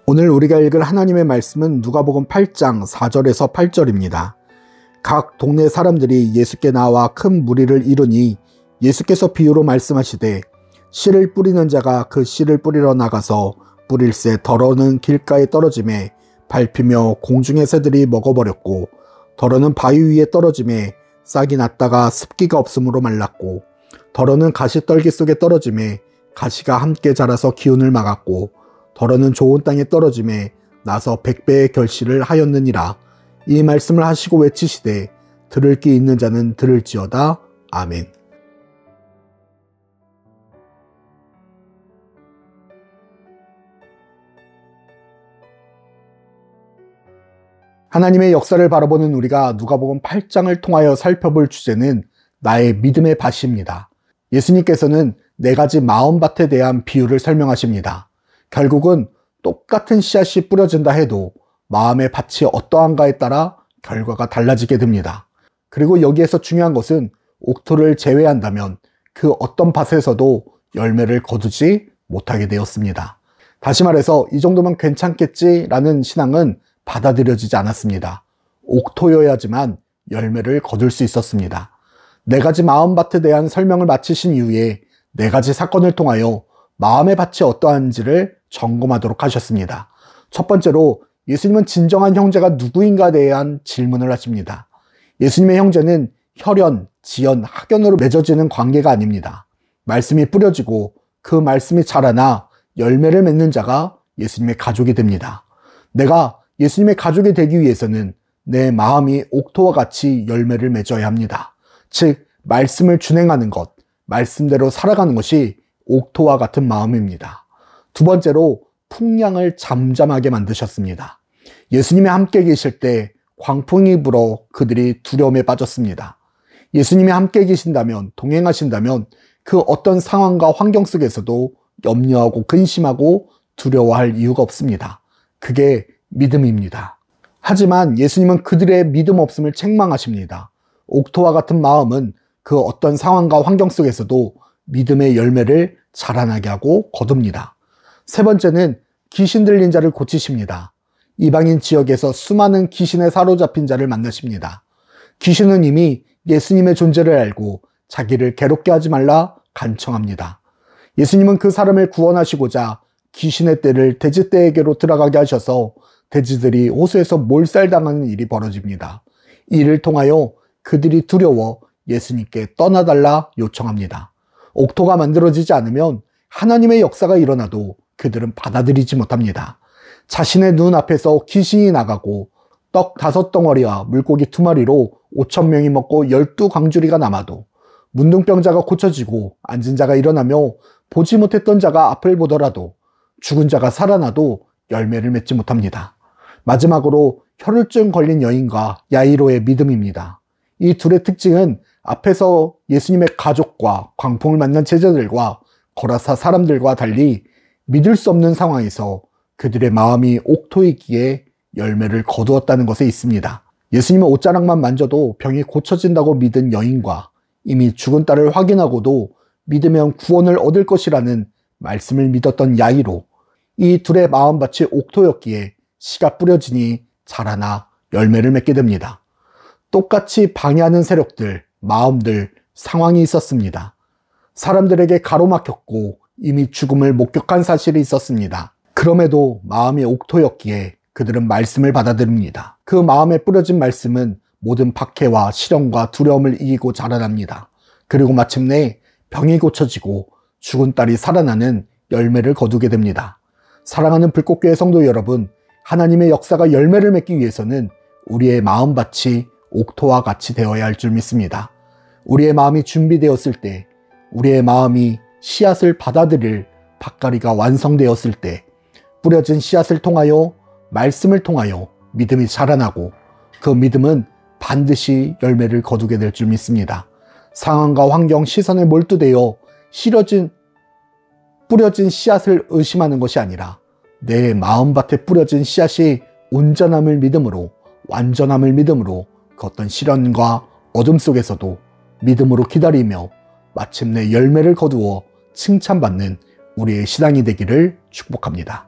오늘 우리가 읽을 하나님의 말씀은 누가복음 8장 4절에서 8절입니다. 각 동네 사람들이 예수께 나와 큰 무리를 이루니 예수께서 비유로 말씀하시되 씨를 뿌리는 자가 그 씨를 뿌리러 나가서 뿌릴새 덜어는 길가에 떨어짐에 밟히며 공중의 새들이 먹어버렸고 덜어는 바위 위에 떨어짐에 싹이 났다가 습기가 없으므로 말랐고 덜어는 가시떨기 속에 떨어짐에 가시가 함께 자라서 기운을 막았고 덜어는 좋은 땅에 떨어짐에 나서 100배의 결실을 하였느니라. 이 말씀을 하시고 외치시되 들을 귀 있는 자는 들을지어다. 아멘. 하나님의 역사를 바라보는 우리가 누가복음 8장을 통하여 살펴볼 주제는 나의 믿음의 밭입니다. 예수님께서는 4가지 마음밭에 대한 비유를 설명하십니다. 결국은 똑같은 씨앗이 뿌려진다 해도 마음의 밭이 어떠한가에 따라 결과가 달라지게 됩니다. 그리고 여기에서 중요한 것은 옥토를 제외한다면 그 어떤 밭에서도 열매를 거두지 못하게 되었습니다. 다시 말해서 이 정도면 괜찮겠지라는 신앙은 받아들여지지 않았습니다. 옥토여야지만 열매를 거둘 수 있었습니다. 4가지 마음밭에 대한 설명을 마치신 이후에 4가지 사건을 통하여 마음의 밭이 어떠한지를 점검하도록 하셨습니다. 첫 번째로 예수님은 진정한 형제가 누구인가에 대한 질문을 하십니다. 예수님의 형제는 혈연, 지연, 학연으로 맺어지는 관계가 아닙니다. 말씀이 뿌려지고 그 말씀이 자라나 열매를 맺는 자가 예수님의 가족이 됩니다. 내가 예수님의 가족이 되기 위해서는 내 마음이 옥토와 같이 열매를 맺어야 합니다. 즉, 말씀을 준행하는 것, 말씀대로 살아가는 것이 옥토와 같은 마음입니다. 두 번째로 풍랑을 잠잠하게 만드셨습니다. 예수님이 함께 계실 때 광풍이 불어 그들이 두려움에 빠졌습니다. 예수님이 함께 계신다면, 동행하신다면 그 어떤 상황과 환경 속에서도 염려하고 근심하고 두려워할 이유가 없습니다. 그게 믿음입니다. 하지만 예수님은 그들의 믿음 없음을 책망하십니다. 옥토와 같은 마음은 그 어떤 상황과 환경 속에서도 믿음의 열매를 자라나게 하고 거둡니다. 세 번째는 귀신 들린 자를 고치십니다. 이방인 지역에서 수많은 귀신에 사로잡힌 자를 만나십니다. 귀신은 이미 예수님의 존재를 알고 자기를 괴롭게 하지 말라 간청합니다. 예수님은 그 사람을 구원하시고자 귀신의 떼를 돼지떼에게로 들어가게 하셔서 돼지들이 호수에서 몰살당하는 일이 벌어집니다. 이를 통하여 그들이 두려워 예수님께 떠나달라 요청합니다. 옥토가 만들어지지 않으면 하나님의 역사가 일어나도 그들은 받아들이지 못합니다. 자신의 눈앞에서 귀신이 나가고 떡 5덩어리와 물고기 2마리로 5,000명이 먹고 12광주리가 남아도 문둥병자가 고쳐지고 앉은 자가 일어나며 보지 못했던 자가 앞을 보더라도 죽은 자가 살아나도 열매를 맺지 못합니다. 마지막으로 혈루증 걸린 여인과 야이로의 믿음입니다. 이 둘의 특징은 앞에서 예수님의 가족과 광풍을 만난 제자들과 거라사 사람들과 달리 믿을 수 없는 상황에서 그들의 마음이 옥토이기에 열매를 거두었다는 것에 있습니다. 예수님은 옷자락만 만져도 병이 고쳐진다고 믿은 여인과 이미 죽은 딸을 확인하고도 믿으면 구원을 얻을 것이라는 말씀을 믿었던 야이로, 이 둘의 마음밭이 옥토였기에 씨가 뿌려지니 자라나 열매를 맺게 됩니다. 똑같이 방해하는 세력들, 마음들, 상황이 있었습니다. 사람들에게 가로막혔고 이미 죽음을 목격한 사실이 있었습니다. 그럼에도 마음이 옥토였기에 그들은 말씀을 받아들입니다. 그 마음에 뿌려진 말씀은 모든 박해와 시련과 두려움을 이기고 자라납니다. 그리고 마침내 병이 고쳐지고 죽은 딸이 살아나는 열매를 거두게 됩니다. 사랑하는 불꽃교회 성도 여러분, 하나님의 역사가 열매를 맺기 위해서는 우리의 마음밭이 옥토와 같이 되어야 할 줄 믿습니다. 우리의 마음이 준비되었을 때, 우리의 마음이 씨앗을 받아들일 밭가리가 완성되었을 때 뿌려진 씨앗을 통하여, 말씀을 통하여 믿음이 자라나고 그 믿음은 반드시 열매를 거두게 될 줄 믿습니다. 상황과 환경, 시선에 몰두되어 뿌려진 씨앗을 의심하는 것이 아니라 내 마음밭에 뿌려진 씨앗이 온전함을 믿음으로, 완전함을 믿음으로 그 어떤 시련과 어둠 속에서도 믿음으로 기다리며 마침내 열매를 거두어 칭찬받는 우리의 신앙이 되기를 축복합니다.